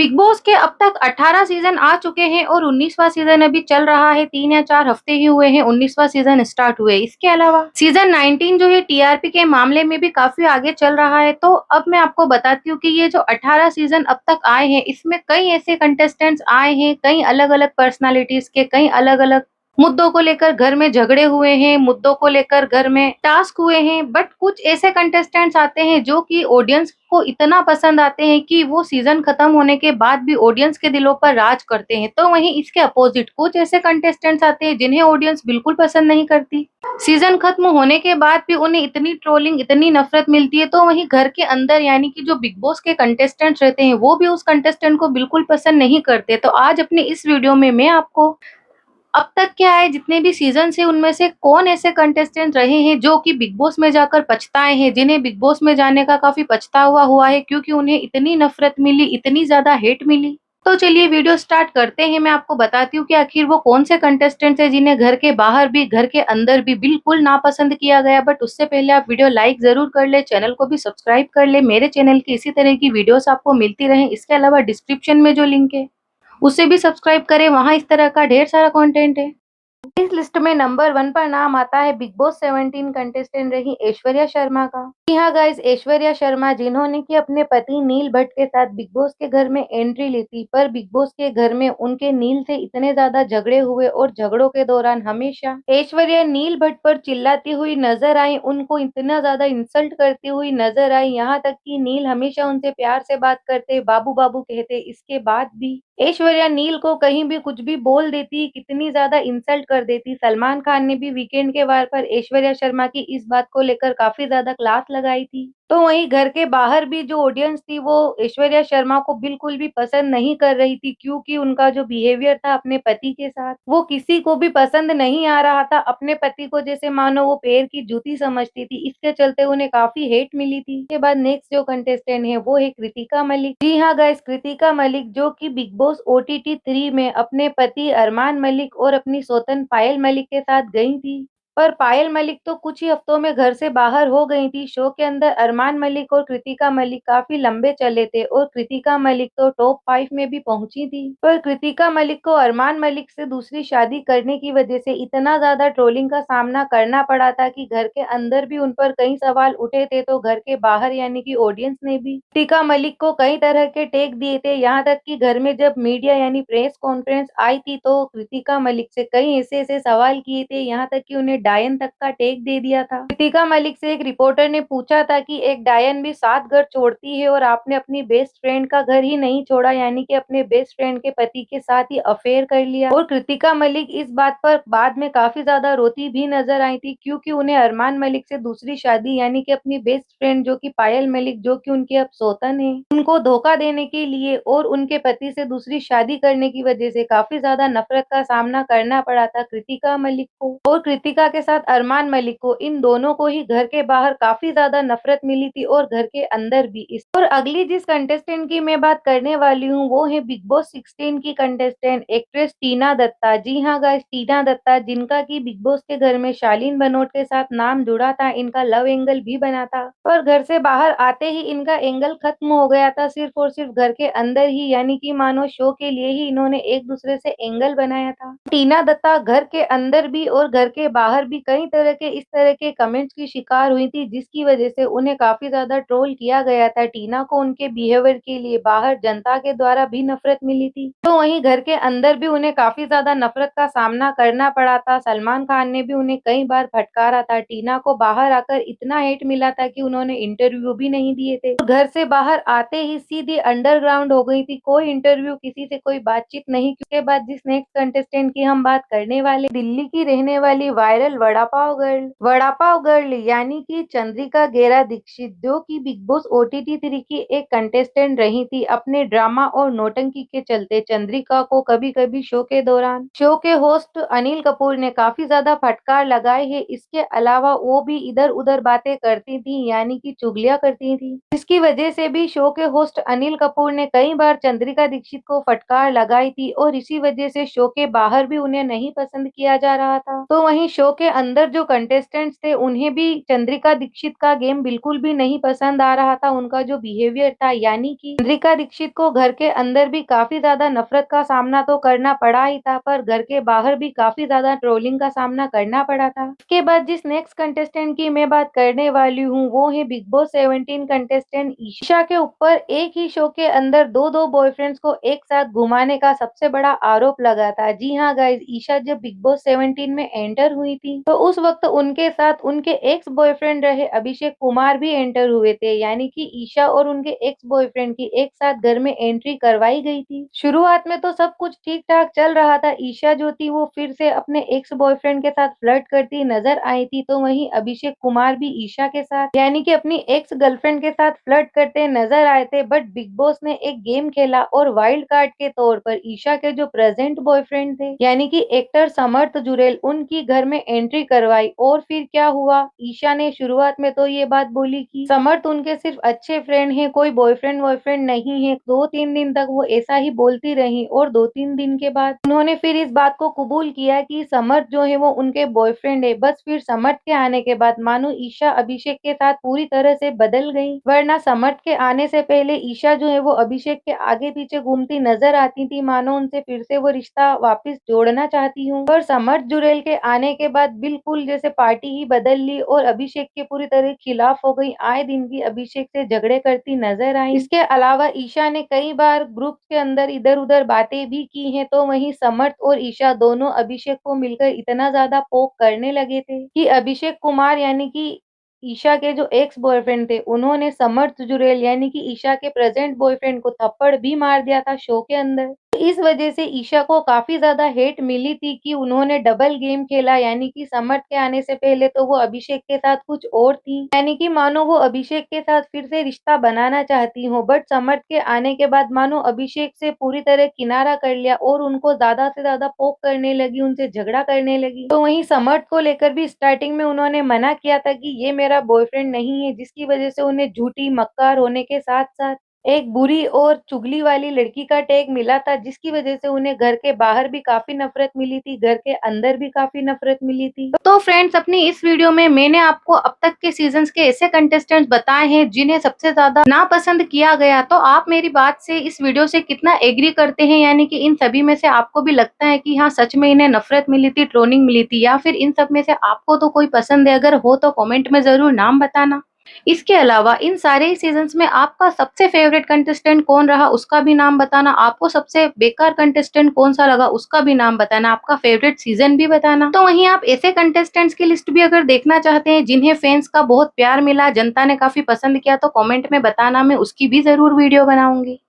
Big boss के अब तक 18 सीज़न आ चुके हैं और 19वां सीज़न अभी चल रहा है। 3 या 4 हफ्ते ही हुए हैं 19वां सीज़न स्टार्ट हुए। इसके अलावा सीज़न 19 जो है टीआरपी के मामले में भी काफ़ी आगे चल रहा है। तो अब मैं आपको बताती हूँ कि ये जो 18 सीज़न अब तक आए हैं, इसमें कई ऐसे कंटेस्टेंट्स आए हैं, कई अलग-अलग पर्सनैलिटीज़ के, कई अलग-अलग मुद्दों को लेकर घर में झगड़े हुए हैं, मुद्दों को लेकर घर में टास्क हुए हैं, बट कुछ ऐसे कंटेस्टेंट्स आते हैं जो कि ऑडियंस को इतना पसंद आते हैं कि वो सीज़न खत्म होने के बाद भी ऑडियंस के दिलों पर राज करते हैं। तो वहीं इसके अपोजिट कुछ ऐसे कंटेस्टेंट्स आते हैं जिन्हें ऑडियंस बिल्कुल पसंद नहीं करती। सीज़न खत्म होने के बाद भी उन्हें इतनी ट्रोलिंग, इतनी नफ़रत मिलती है, तो वहीं घर के अंदर यानी कि जो बिग बॉस के कंटेस्टेंट्स रहते हैं, वो भी उस कंटेस्टेंट को बिल्कुल पसंद नहीं करते। तो आज अपनी इस वीडियो में मैं आपको अब तक क्या है जितने भी सीज़न्स हैं उनमें से कौन ऐसे कंटेस्टेंट रहे हैं जो कि बिग बॉस में जाकर पछताए हैं, जिन्हें बिग बॉस में जाने का काफ़ी पछतावा हुआ है क्योंकि उन्हें इतनी नफ़रत मिली, इतनी ज़्यादा हेट मिली। तो चलिए वीडियो स्टार्ट करते हैं। मैं आपको बताती हूँ कि आखिर वो कौन से कंटेस्टेंट्स हैं जिन्हें घर के बाहर भी, घर के अंदर भी बिल्कुल नापसंद किया गया। बट उससे पहले आप वीडियो लाइक ज़रूर कर लें, चैनल को भी सब्सक्राइब कर लें। मेरे चैनल की इसी तरह की वीडियोज़ आपको मिलती रहें। इसके अलावा डिस्क्रिप्शन में जो लिंक है, उसे भी सब्सक्राइब करें, वहाँ इस तरह का ढेर सारा कंटेंट है। इस लिस्ट में नंबर 1 पर नाम आता है बिग बॉस 17 कंटेस्टेंट रही ऐश्वर्या शर्मा का। जी हाँ गाइस, ऐश्वर्या शर्मा जिन्होंने कि अपने पति नील भट्ट के साथ बिग बॉस के घर में एंट्री ली थी, पर बिग बॉस के घर में उनके नील से इतने ज्यादा झगड़े हुए और झगड़ों के दौरान हमेशा ऐश्वर्या नील भट्ट पर चिल्लाती हुई नजर आई, उनको इतना ज्यादा इंसल्ट करती हुई नजर आई, यहाँ तक कि नील हमेशा उनसे प्यार से बात करते, बाबू बाबू कहते। इसके बाद भी ऐश्वर्या नील को कहीं भी कुछ भी बोल देती, कितनी ज्यादा इंसल्ट कर देती। सलमान खान ने भी वीकेंड के वार पर ऐश्वर्या शर्मा की इस बात को लेकर काफी ज्यादा क्लास लगाई थी। तो वहीं घर के बाहर भी जो ऑडियंस थी वो ऐश्वर्या शर्मा को बिल्कुल भी पसंद नहीं कर रही थी, क्योंकि उनका जो बिहेवियर था अपने पति के साथ वो किसी को भी पसंद नहीं आ रहा था। अपने पति को जैसे मानो वो पैर की जूती समझती थी, इसके चलते उन्हें काफी हेट मिली थी। इसके बाद नेक्स्ट जो कंटेस्टेंट है वो है कृतिका मलिक। जी हाँ गाइस, कृतिका मलिक जो कि बिग बॉस OTT 3 में अपने पति अरमान मलिक और अपनी सौतन पायल मलिक के साथ गई थी, पर पायल मलिक तो कुछ ही हफ्तों में घर से बाहर हो गई थी। शो के अंदर अरमान मलिक और कृतिका मलिक काफी लंबे चले थे और कृतिका मलिक तो टॉप 5 में भी पहुंची थी, पर कृतिका मलिक को अरमान मलिक से दूसरी शादी करने की वजह से इतना ज्यादा ट्रोलिंग का सामना करना पड़ा था कि घर के अंदर भी उन पर कई सवाल उठे थे, तो घर के बाहर यानी कि ऑडियंस ने भी कृतिका मलिक को कई तरह के टेक दिए थे। यहाँ तक कि घर में जब मीडिया यानी प्रेस कॉन्फ्रेंस आई थी तो कृतिका मलिक से कई ऐसे ऐसे सवाल किए थे, यहाँ तक कि उन्हें डायन तक का टेक दे दिया था। कृतिका मलिक से एक रिपोर्टर ने पूछा था कि एक डायन भी 7 घर छोड़ती है और आपने अपनी बेस्ट फ्रेंड का घर ही नहीं छोड़ा, यानी कि अपने बेस्ट फ्रेंड के पति के साथ ही अफेयर कर लिया। और कृतिका मलिक इस बात पर बाद में काफी ज्यादा रोती भी नजर आई थी, क्योंकि उन्हें अरमान मलिक से दूसरी शादी यानी कि अपनी बेस्ट फ्रेंड जो कि पायल मलिक, जो कि उनकी अब सौतन है, उनको धोखा देने के लिए और उनके पति से दूसरी शादी करने की वजह से काफी ज्यादा नफरत का सामना करना पड़ा था कृतिका मलिक को। और कृतिका के साथ अरमान मलिक को, इन दोनों को ही घर के बाहर काफी ज्यादा नफरत मिली थी और घर के अंदर भी। इस और अगली जिस कंटेस्टेंट की मैं बात करने वाली हूँ वो है बिग बॉस 16 की कंटेस्टेंट एक्ट्रेस टीना दत्ता। जी हाँ गाइस, टीना दत्ता जिनका की बिग बॉस के घर में शालीन बनोट के साथ नाम जुड़ा था, इनका लव एंगल भी बना था, पर घर से बाहर आते ही इनका एंगल खत्म हो गया था। सिर्फ और सिर्फ घर के अंदर ही यानी कि मानो शो के लिए ही इन्होंने एक दूसरे से एंगल बनाया था। टीना दत्ता घर के अंदर भी और घर के बाहर भी कई तरह के इस तरह के कमेंट्स की शिकार हुई थी, जिसकी वजह से उन्हें काफी ज्यादा ट्रोल किया गया था। टीना को उनके बिहेवियर के लिए बाहर जनता के द्वारा भी नफरत मिली थी, तो वहीं घर के अंदर भी उन्हें काफी ज्यादा नफरत का सामना करना पड़ा था। सलमान खान ने भी उन्हें कई बार फटकारा था। टीना को बाहर आकर इतना हेट मिला था कि उन्होंने इंटरव्यू भी नहीं दिए थे। घर से बाहर आते ही सीधे अंडरग्राउंड हो गई थी, कोई इंटरव्यू, किसी से कोई बातचीत नहीं। उसके बाद जिस नेक्स्ट कंटेस्टेंट की हम बात करने वाले, दिल्ली की रहने वाली वायरल वड़ा पाव गर्ल यानी कि चंद्रिका गेरा दीक्षित, जो कि बिग बॉस OTT 3 की एक कंटेस्टेंट रही थी। अपने ड्रामा और नौटंकी के चलते चंद्रिका को कभी कभी शो के दौरान शो के होस्ट अनिल कपूर ने काफी ज्यादा फटकार लगाए है। इसके अलावा वो भी इधर उधर बातें करती थी यानी कि चुगलियां करती थी, जिसकी वजह से भी शो के होस्ट अनिल कपूर ने कई बार चंद्रिका दीक्षित को फटकार लगाई थी और इसी वजह से शो के बाहर भी उन्हें नहीं पसंद किया जा रहा था। तो वहीं शो के अंदर जो कंटेस्टेंट्स थे उन्हें भी चंद्रिका दीक्षित का गेम बिल्कुल भी नहीं पसंद आ रहा था, उनका जो बिहेवियर था, यानी कि चंद्रिका दीक्षित को घर के अंदर भी काफी ज्यादा नफरत का सामना तो करना पड़ा ही था, पर घर के बाहर भी काफी ज्यादा ट्रोलिंग का सामना करना पड़ा था। इसके बाद जिस नेक्स्ट कंटेस्टेंट की मैं बात करने वाली हूँ वो है बिग बॉस 17 कंटेस्टेंट ईशा के ऊपर एक ही शो के अंदर दो बॉयफ्रेंड्स को एक साथ घुमाने का सबसे बड़ा आरोप लगा था। जी हाँ गाइज, ईशा जब बिग बॉस 17 में एंटर हुई थी तो उस वक्त उनके साथ उनके एक्स बॉयफ्रेंड रहे अभिषेक कुमार भी एंटर हुए थे, यानी कि ईशा और उनके एक्स बॉयफ्रेंड की एक साथ घर में एंट्री करवाई गई थी। शुरुआत में तो सब कुछ ठीक ठाक चल रहा था, ईशा जो थी वो फिर से अपने एक्स बॉयफ्रेंड के साथ फ्लर्ट करती नजर आई थी, तो वहीं अभिषेक कुमार भी ईशा के साथ यानी कि अपनी एक्स गर्लफ्रेंड के साथ फ्लर्ट करते नजर आए थे। बट बिग बॉस ने एक गेम खेला और वाइल्ड कार्ड के तौर पर ईशा के जो प्रेजेंट बॉयफ्रेंड थे यानी कि एक्टर समर्थ जुरेल, उनकी घर में एंट्री करवाई। और फिर क्या हुआ, ईशा ने शुरुआत में तो ये बात बोली कि समर्थ उनके सिर्फ अच्छे फ्रेंड हैं, कोई बॉयफ्रेंड वॉयफ्रेंड नहीं है। 2-3 दिन तक वो ऐसा ही बोलती रही और 2-3 दिन के बाद उन्होंने फिर इस बात को कबूल किया कि समर्थ जो है वो उनके बॉयफ्रेंड है। बस फिर समर्थ के आने के बाद मानो ईशा अभिषेक के साथ पूरी तरह से बदल गई, वरना समर्थ के आने से पहले ईशा जो है वो अभिषेक के आगे पीछे घूमती नजर आती थी, मानो उनसे फिर से वो रिश्ता वापस जोड़ना चाहती हूँ। पर समर्थ जुरेल के आने के बाद बिल्कुल जैसे पार्टी ही बदल ली और अभिषेक के पूरी तरह खिलाफ हो गई, आए दिन की अभिषेक से झगड़े करती नजर आई। इसके अलावा ईशा ने कई बार ग्रुप के अंदर इधर उधर बातें भी की हैं, तो वहीं समर्थ और ईशा दोनों अभिषेक को मिलकर इतना ज्यादा पोक करने लगे थे कि अभिषेक कुमार यानी कि ईशा के जो एक्स बॉयफ्रेंड थे उन्होंने समर्थ जुरेल यानी कि ईशा के प्रेजेंट बॉयफ्रेंड को थप्पड़ भी मार दिया था शो के अंदर। इस वजह से ईशा को काफी ज्यादा हेट मिली थी कि उन्होंने डबल गेम खेला, यानी कि समर्थ के आने से पहले तो वो अभिषेक के साथ कुछ और थी, यानी कि मानो वो अभिषेक के साथ फिर से रिश्ता बनाना चाहती हो। बट समर्थ के आने के बाद मानो अभिषेक से पूरी तरह किनारा कर लिया और उनको ज्यादा से ज्यादा पोक करने लगी, उनसे झगड़ा करने लगी। तो वहीं समर्थ को लेकर भी स्टार्टिंग में उन्होंने मना किया था कि ये मेरा बॉयफ्रेंड नहीं है, जिसकी वजह से उन्हें झूठी मक्कार होने के साथ साथ एक बुरी और चुगली वाली लड़की का टैग मिला था, जिसकी वजह से उन्हें घर के बाहर भी काफी नफरत मिली थी, घर के अंदर भी काफी नफरत मिली थी। तो फ्रेंड्स, अपनी इस वीडियो में मैंने आपको अब तक के सीजन्स के ऐसे कंटेस्टेंट्स बताए हैं जिन्हें सबसे ज्यादा नापसंद किया गया। तो आप मेरी बात से इस वीडियो से कितना एग्री करते हैं, यानी कि इन सभी में से आपको भी लगता है कि हाँ सच में इन्हें नफरत मिली थी, ट्रोलिंग मिली थी, या फिर इन सब में से आपको तो कोई पसंद है? अगर हो तो कमेंट में जरूर नाम बताना। इसके अलावा इन सारे ही सीजन्स में आपका सबसे फेवरेट कंटेस्टेंट कौन रहा उसका भी नाम बताना, आपको सबसे बेकार कंटेस्टेंट कौन सा लगा उसका भी नाम बताना, आपका फेवरेट सीजन भी बताना। तो वहीं आप ऐसे कंटेस्टेंट्स की लिस्ट भी अगर देखना चाहते हैं जिन्हें फैंस का बहुत प्यार मिला, जनता ने काफी पसंद किया, तो कमेंट में बताना, मैं उसकी भी जरूर वीडियो बनाऊंगी।